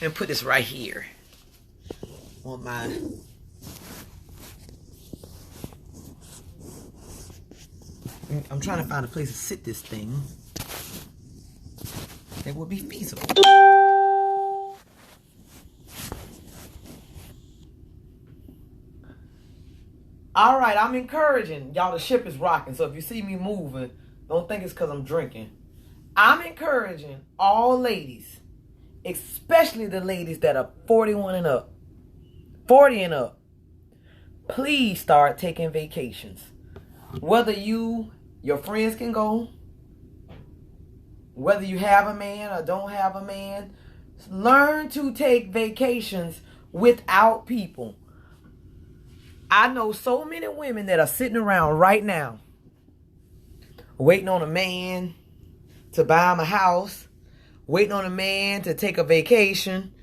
And put this right here on my... I'm trying to find a place to sit this thing that would be feasible. All right, I'm encouraging y'all. The ship is rocking, so if you see me moving, don't think it's because I'm drinking. I'm encouraging all ladies, especially the ladies that are 41 and up, 40 and up. Please start taking vacations. Whether your friends can go, whether you have a man or don't have a man, learn to take vacations without people. I know so many women that are sitting around right now waiting on a man to buy them a house, waiting on a man to take a vacation,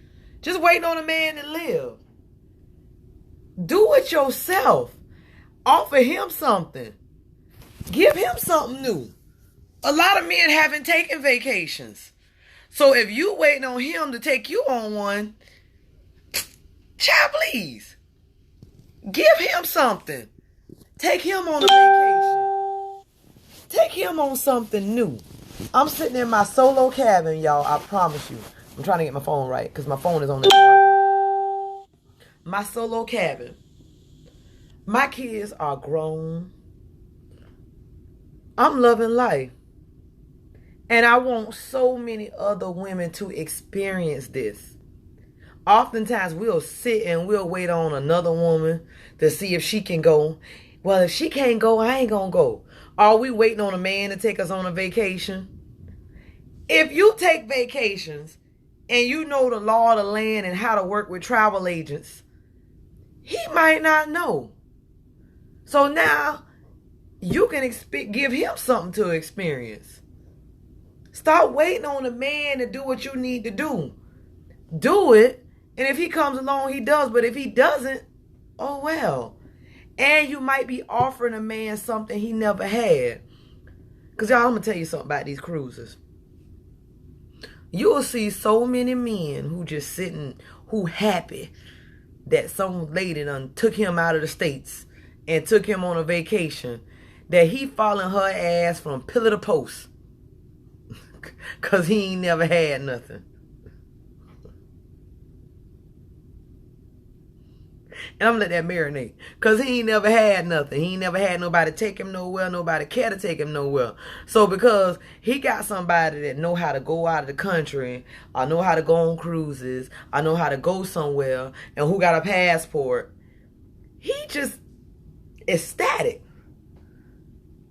just waiting on a man to live. Do it yourself. Offer him something. Give him something new. A lot of men haven't taken vacations. So if you waiting on him to take you on one, child, please. Give him something. Take him on a vacation. Take him on something new. I'm sitting in my solo cabin, y'all. I promise you. I'm trying to get my phone right because my phone is on the charger. My solo cabin. My kids are grown. I'm loving life. And I want so many other women to experience this. Oftentimes we'll sit and we'll wait on another woman to see if she can go. Well, if she can't go, I ain't gonna go. Are we waiting on a man to take us on a vacation? If you take vacations and you know the law of the land and how to work with travel agents, he might not know. So now you can give him something to experience. Stop waiting on a man to do what you need to do. Do it. And if he comes along, he does. But if he doesn't, oh well. And you might be offering a man something he never had. Because y'all, I'm going to tell you something about these cruises. You will see so many men who just sitting, who happy that some lady done took him out of the States and took him on a vacation, that he following her ass from pillar to post. Because he ain't never had nothing. And I'm going to let that marinate. Because he ain't never had nothing. He ain't never had nobody take him nowhere. Nobody care to take him nowhere. So because he got somebody that know how to go out of the country, or know how to go on cruises, or know how to go somewhere, and who got a passport, he just ecstatic.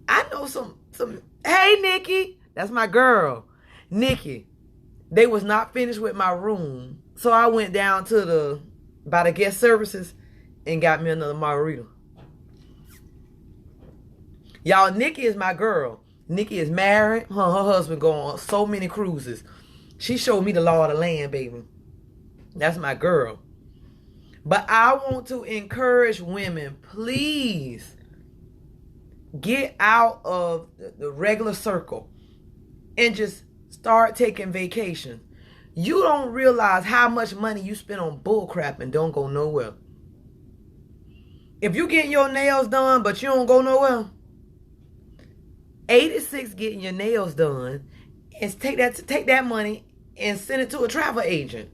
I know some, hey, Nikki. That's my girl. Nikki. They was not finished with my room. So I went down to by the guest services and got me another margarita. Y'all, Nikki is my girl. Nikki is married. Her husband go on so many cruises. She showed me the law of the land, baby. That's my girl. But I want to encourage women, please get out of the regular circle and just start taking vacations. You don't realize how much money you spend on bullcrap and don't go nowhere. If you getting your nails done but you don't go nowhere, 86 getting your nails done, and take that money and send it to a travel agent.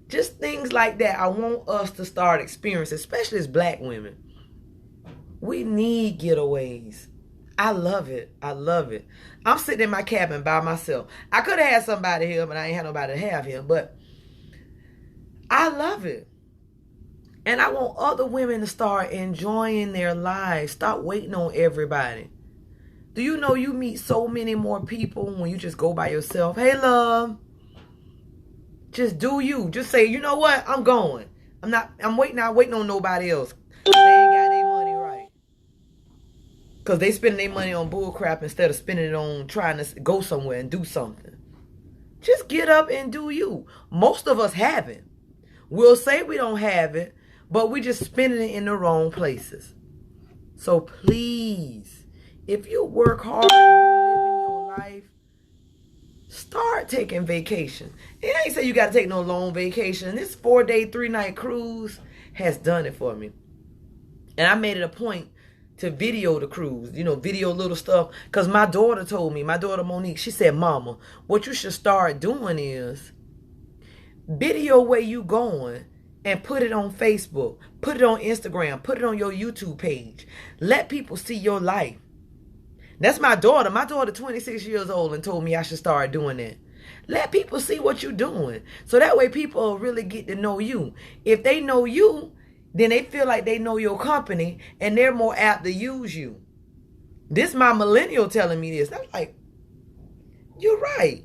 Just things like that I want us to start experiencing, especially as black women. We need getaways. I love it. I love it. I'm sitting in my cabin by myself. I could have had somebody here, but I ain't had nobody to have here. But I love it. And I want other women to start enjoying their lives. Stop waiting on everybody. Do you know you meet so many more people when you just go by yourself? Hey, love. Just do you. Just say, you know what? I'm going. I'm waiting on nobody else. They ain't got their money right. Because they spending their money on bullcrap instead of spending it on trying to go somewhere and do something. Just get up and do you. Most of us haven't. We'll say we don't have it, but we just spending it in the wrong places. So please, if you work hard and you live in your life, Start taking vacation. It ain't say you got to take no long vacation. This 4-day, 3-night cruise has done it for me. And I made it a point to video the cruise, video little stuff. Because my daughter told me, my daughter Monique, she said, Mama, what you should start doing is video where you going and put it on Facebook, put it on Instagram, put it on your YouTube page. Let people see your life. That's my daughter. My daughter 26 years old and told me I should start doing that. Let people see what you're doing. So that way people really get to know you. If they know you, then they feel like they know your company and they're more apt to use you. This my millennial telling me this. I'm like, you're right.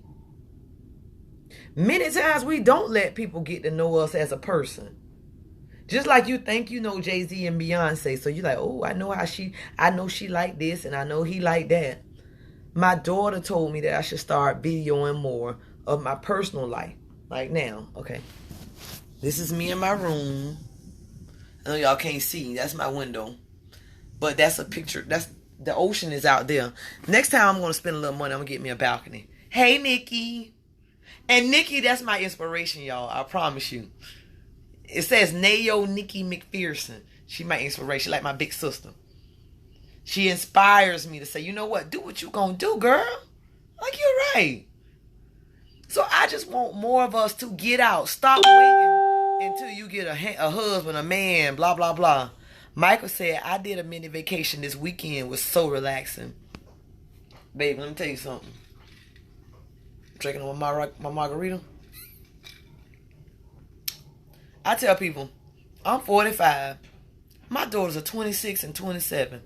Many times we don't let people get to know us as a person. Just like you think you know Jay-Z and Beyonce. So you're like, oh, I know she like this and I know he like that. My daughter told me that I should start videoing more of my personal life. Like now, okay. This is me in my room. I know y'all can't see. That's my window. But that's a picture. The ocean is out there. Next time I'm going to spend a little money, I'm going to get me a balcony. Hey, Nikki. And Nikki, that's my inspiration, y'all. I promise you. It says Nayo Nikki McPherson. She my inspiration, like my big sister. She inspires me to say, you know what? Do what you gonna do, girl. Like, you're right. So I just want more of us to get out. Stop waiting until you get a husband, a man, blah, blah, blah. Michael said, I did a mini vacation this weekend. It was so relaxing. Baby, let me tell you something. Drinking on my margarita. I tell people, I'm 45. My daughters are 26 and 27.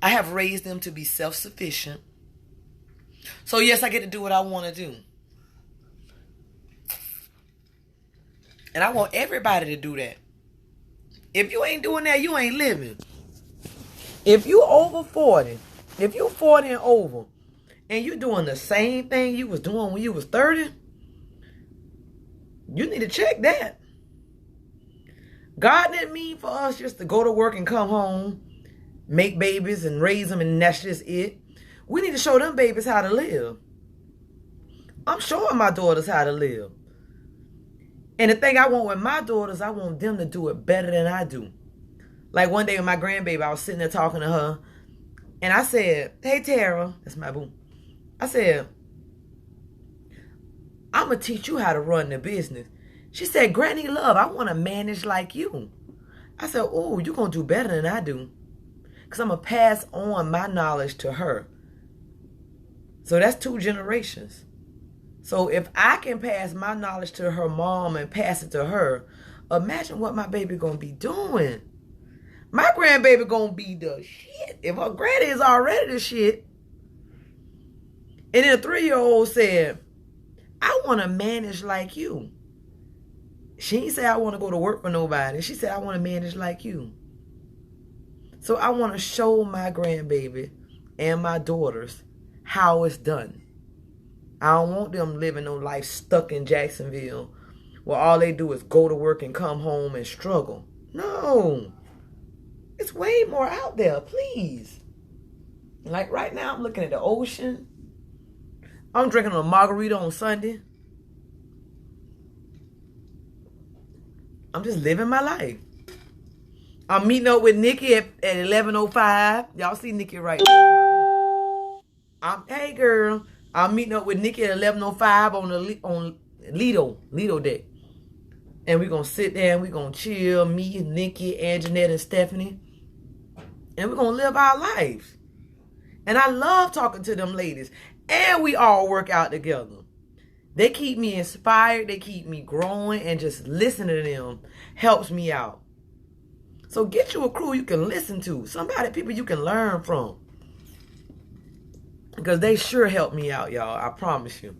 I have raised them to be self-sufficient. So yes, I get to do what I want to do. And I want everybody to do that. If you ain't doing that, you ain't living. If you over 40, if you 40 and over, and you doing the same thing you was doing when you was 30, you need to check that. God didn't mean for us just to go to work and come home, make babies and raise them, and that's just it. We need to show them babies how to live. I'm showing my daughters how to live. And the thing I want with my daughters, I want them to do it better than I do. Like one day with my grandbaby, I was sitting there talking to her, and I said, hey, Tara, that's my boo. I said, I'm going to teach you how to run the business. She said, Granny Love, I want to manage like you. I said, oh, you're going to do better than I do. Because I'm going to pass on my knowledge to her. So that's 2 generations. So if I can pass my knowledge to her mom and pass it to her, imagine what my baby going to be doing. My grandbaby going to be the shit. If her granny is already the shit. And then a 3-year-old said, I want to manage like you. She didn't say I want to go to work for nobody. She said I want to manage like you. So I want to show my grandbaby and my daughters how it's done. I don't want them living no life stuck in Jacksonville where all they do is go to work and come home and struggle. No. It's way more out there, please. Like right now, I'm looking at the ocean. I'm drinking a margarita on Sunday. I'm just living my life. I'm meeting up with Nikki at 11:05. Y'all see Nikki right now. Hey girl. I'm meeting up with Nikki at 11:05 on Lido deck. And we're going to sit there and we're going to chill. Me, Nikki, Anjanette, and Stephanie. And we're going to live our lives. And I love talking to them ladies. And we all work out together. They keep me inspired. They keep me growing. And just listening to them helps me out. So get you a crew you can listen to. People you can learn from. Because they sure help me out, y'all. I promise you.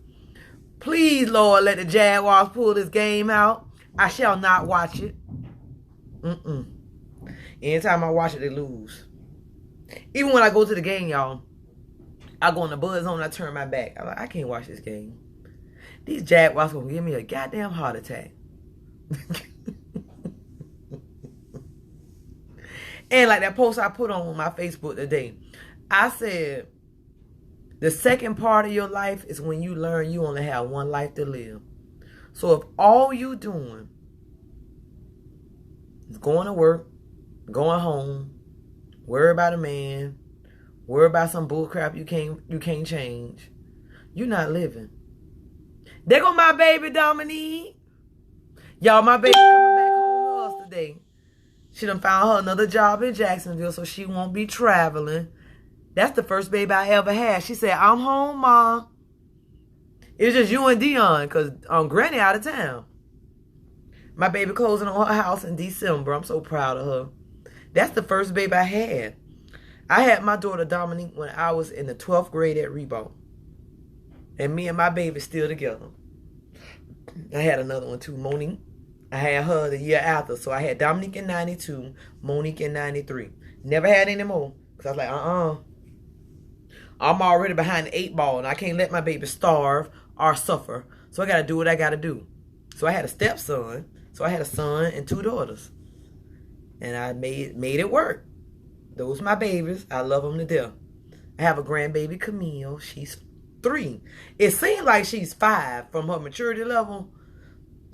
Please, Lord, let the Jaguars pull this game out. I shall not watch it. Anytime I watch it, they lose. Even when I go to the game, y'all, I go in the buzz zone and I turn my back. I'm like, I can't watch this game. These Jaguars going to give me a goddamn heart attack. And like that post I put on my Facebook today, I said, The second part of your life is when you learn you only have one life to live. So if all you doing is going to work, going home, worry about a man, worry about some bullcrap you can't change, you're not living. There go my baby Dominique. Y'all, my baby coming back home to us today. She done found her another job in Jacksonville, so she won't be traveling. That's the first baby I ever had. She said, I'm home, Mom. It was just you and Dion, because Granny out of town. My baby closing on her house in December. I'm so proud of her. That's the first baby I had. I had my daughter Dominique when I was in the 12th grade at Rebound. And me and my baby still together. I had another one too, Monique. I had her the year after. So I had Dominique in 92, Monique in 93. Never had any more. Because I was like, I'm already behind the 8 ball and I can't let my baby starve or suffer. So I got to do what I got to do. So I had a stepson. So I had a son and 2 daughters. And I made it work. Those my babies. I love them to death. I have a grandbaby, Camille. She's 3. It seems like she's 5 from her maturity level.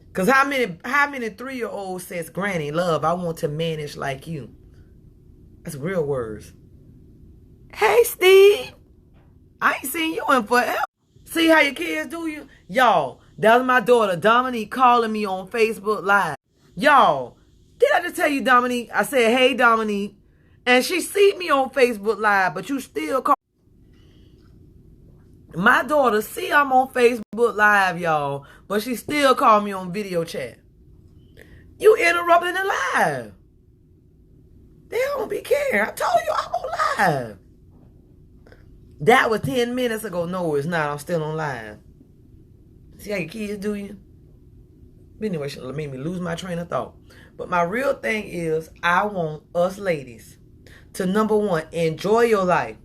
Because how many 3-year-olds says, Granny, love, I want to manage like you? That's real words. Hey, Steve. I ain't seen you in forever. See how your kids do you? Y'all, that was my daughter, Dominique, calling me on Facebook Live. Y'all, did I just tell you, Dominique? I said, hey, Dominique. And she see me on Facebook Live, but you still call. My daughter see I'm on Facebook Live, y'all, but she still call me on video chat. You interrupting the live. They don't be caring. I told you I'm on live. That was 10 minutes ago. No, it's not. I'm still on live. See how your kids do you? But anyway, she made me lose my train of thought. But my real thing is, I want us ladies to, number one, enjoy your life.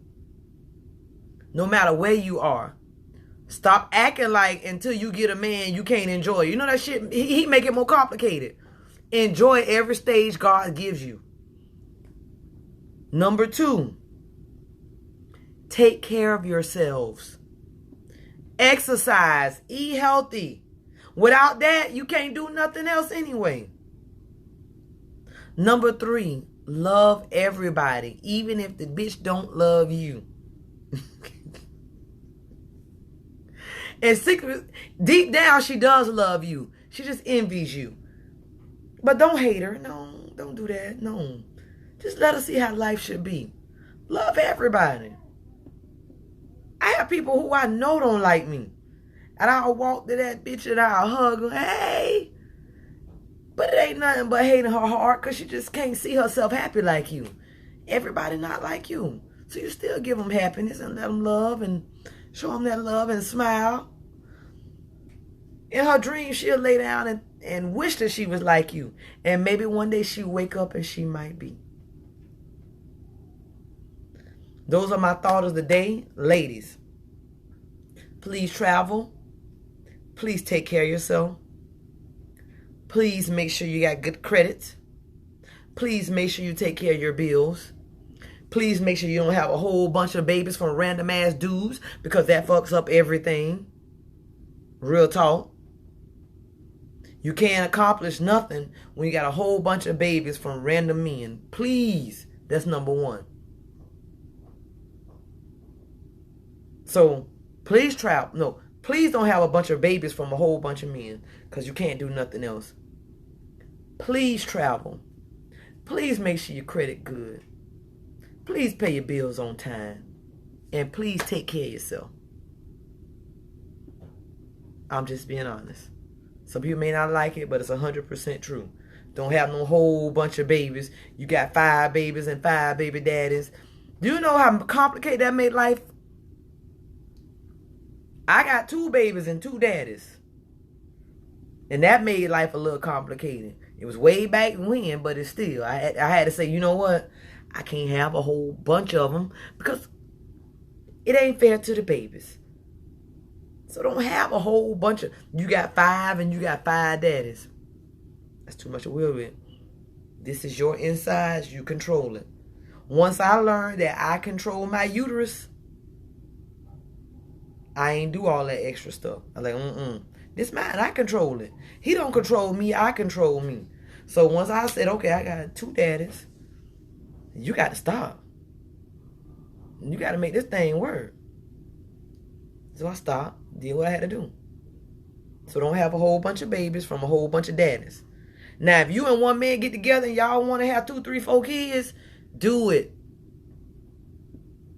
No matter where you are. Stop acting like until you get a man, you can't enjoy it. You know that shit, he make it more complicated. Enjoy every stage God gives you. Number 2, take care of yourselves. Exercise. Eat healthy. Without that, you can't do nothing else anyway. Number 3, love everybody, even if the bitch don't love you. And secret, deep down, she does love you. She just envies you. But don't hate her. No, don't do that. No. Just let her see how life should be. Love everybody. I have people who I know don't like me. And I'll walk to that bitch and I'll hug her. Hey. But it ain't nothing but hate in her heart because she just can't see herself happy like you. Everybody not like you. So you still give them happiness and let them love and show them that love and smile. In her dreams, she'll lay down and wish that she was like you. And maybe one day she'll wake up and she might be. Those are my thoughts of the day. Ladies, please travel. Please take care of yourself. Please make sure you got good credit. Please make sure you take care of your bills. Please make sure you don't have a whole bunch of babies from random ass dudes because that fucks up everything. Real talk. You can't accomplish nothing when you got a whole bunch of babies from random men. Please. That's number 1. So, please travel. No, please don't have a bunch of babies from a whole bunch of men because you can't do nothing else. Please travel. Please make sure your credit good. Please pay your bills on time. And please take care of yourself. I'm just being honest. Some people may not like it, but it's 100% true. Don't have no whole bunch of babies. You got 5 babies and 5 baby daddies. Do you know how complicated that made life? I got 2 babies and 2 daddies. And that made life a little complicated. It was way back when, but it's still. I had to say, you know what? I can't have a whole bunch of them because it ain't fair to the babies. So don't have a whole bunch of, you got 5 and you got 5 daddies. That's too much to will with. This is your insides, you control it. Once I learned that I control my uterus, I ain't do all that extra stuff. I'm like, this mine, I control it. He don't control me, I control me. So once I said, okay, I got 2 daddies, you got to stop. You got to make this thing work. So I stopped, did what I had to do. So don't have a whole bunch of babies from a whole bunch of daddies. Now, if you and one man get together and y'all want to have 2, 3, 4 kids, do it.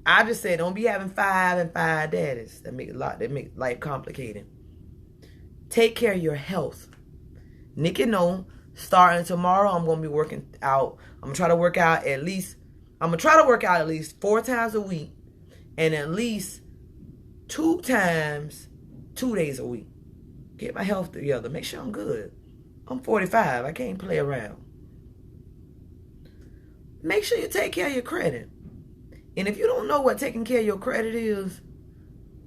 I just said don't be having 5 and 5 daddies. That make life complicated. Take care of your health. Nikki know, starting tomorrow, I'm gonna be working out. I'm gonna try to work out at least 4 times a week, and at least 2 times 2 days a week. Get my health together. Make sure I'm good. I'm 45. I can't play around. Make sure you take care of your credit. And if you don't know what taking care of your credit is,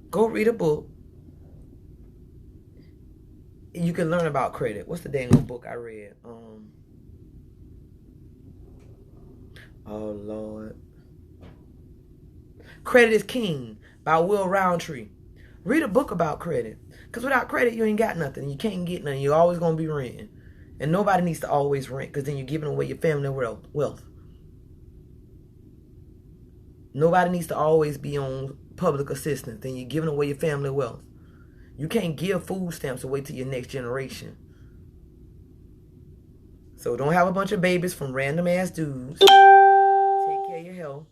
go read a book. You can learn about credit. What's the dang old book I read? Oh, Lord. Credit is King by Will Roundtree. Read a book about credit. Because without credit, you ain't got nothing. You can't get nothing. You're always going to be renting. And nobody needs to always rent, because then you're giving away your family wealth. Nobody needs to always be on public assistance. Then you're giving away your family wealth. You can't give food stamps away to your next generation. So don't have a bunch of babies from random ass dudes. Take care of your health.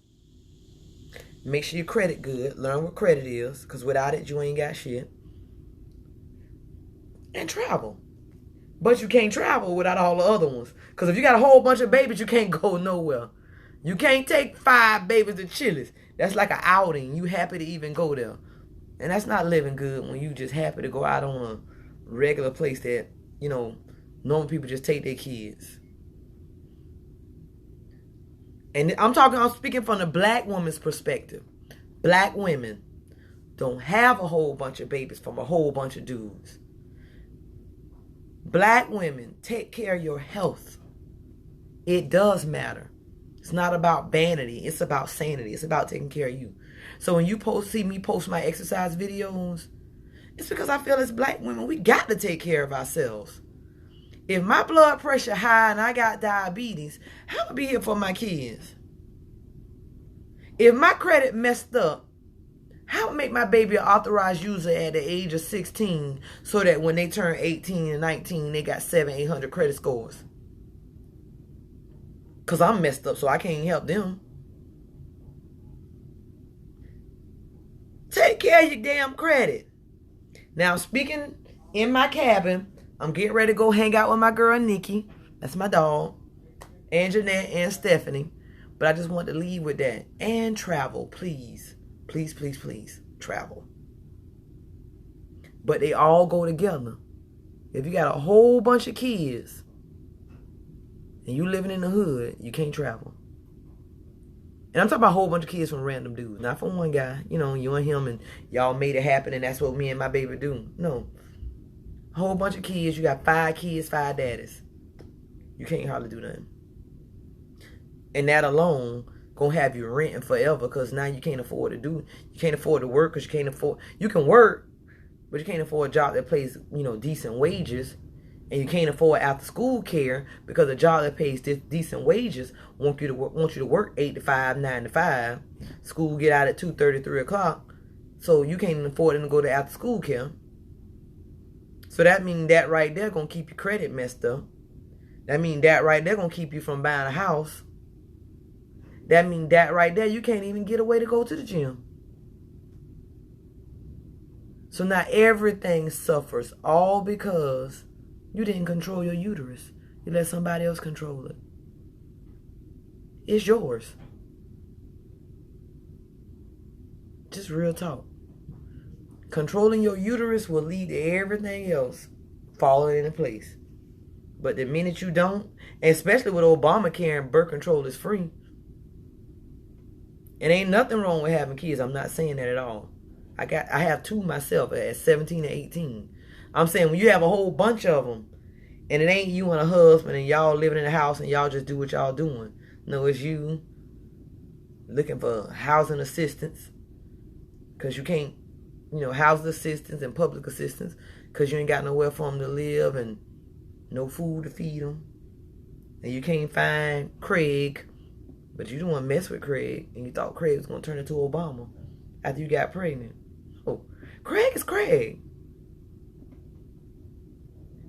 Make sure your credit good. Learn what credit is, because without it, you ain't got shit. And travel. But you can't travel without all the other ones. Because if you got a whole bunch of babies, you can't go nowhere. You can't take 5 babies to Chili's. That's like an outing. You happy to even go there. And that's not living good when you just happy to go out on a regular place that, normal people just take their kids. And I'm speaking from the black woman's perspective. Black women don't have a whole bunch of babies from a whole bunch of dudes. Black women, take care of your health. It does matter. It's not about vanity. It's about sanity. It's about taking care of you. So when you see me post my exercise videos, it's because I feel as black women, we got to take care of ourselves. If my blood pressure high and I got diabetes, how am I be here for my kids? If my credit messed up, how make my baby an authorized user at the age of 16 so that when they turn 18 and 19, they got 700, 800 credit scores? Because I'm messed up, so I can't help them. Take care of your damn credit. Now, speaking in my cabin, I'm getting ready to go hang out with my girl, Nikki. That's my dog. And Jeanette and Stephanie. But I just want to leave with that. And travel, please. Please, please, please. Travel. But they all go together. If you got a whole bunch of kids and you living in the hood, you can't travel. And I'm talking about a whole bunch of kids from random dudes. Not from one guy. You and him and y'all made it happen and that's what me and my baby do. No. A whole bunch of kids. You got 5 kids, 5 daddies. You can't hardly do nothing. And that alone gonna have you renting forever, because now you can't afford to work, because you can work, but you can't afford a job that pays, decent wages. And you can't afford after school care, because a job that pays decent wages wants you to work 8 to 5, 9 to 5. School get out at 2:30, 3 o'clock. So you can't afford them to go to after school care. So that means that right there gonna keep your credit messed up. That means that right there gonna keep you from buying a house. That means that right there you can't even get away to go to the gym. So now everything suffers, all because you didn't control your uterus. You let somebody else control it. It's yours. Just real talk. Controlling your uterus will lead to everything else falling into place. But the minute you don't, and especially with Obamacare and birth control is free, and ain't nothing wrong with having kids. I'm not saying that at all. I have 2 myself at 17 and 18. I'm saying when you have a whole bunch of them, and it ain't you and a husband and y'all living in a house and y'all just do what y'all doing. No, it's you looking for housing assistance because you can't house assistance and public assistance because you ain't got nowhere for them to live and no food to feed them. And you can't find Craig, but you don't want to mess with Craig, and you thought Craig was going to turn into Obama after you got pregnant. Oh, Craig is Craig.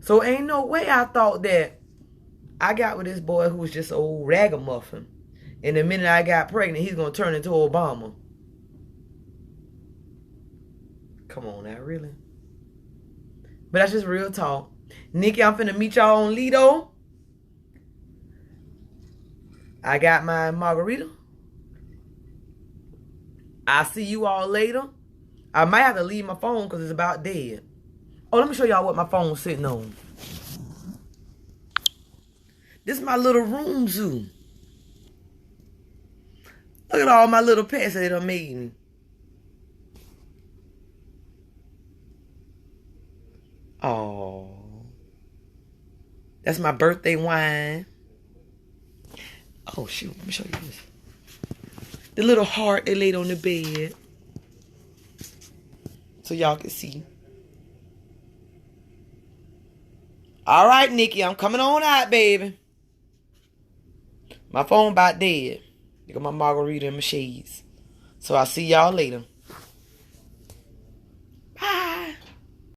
So ain't no way I thought that I got with this boy who was just an old ragamuffin, and the minute I got pregnant, he's going to turn into Obama. Come on now, really? But that's just real talk. Nikki, I'm finna meet y'all on Lido. I got my margarita. I'll see you all later. I might have to leave my phone because it's about dead. Oh, let me show y'all what my phone's sitting on. This is my little room zoo. Look at all my little pets that done made me. Oh, that's my birthday wine. Oh, shoot. Let me show you this. The little heart they laid on the bed. So y'all can see. All right, Nikki, I'm coming on out, baby. My phone about dead. Look at my margarita and my shades. So I'll see y'all later. Bye.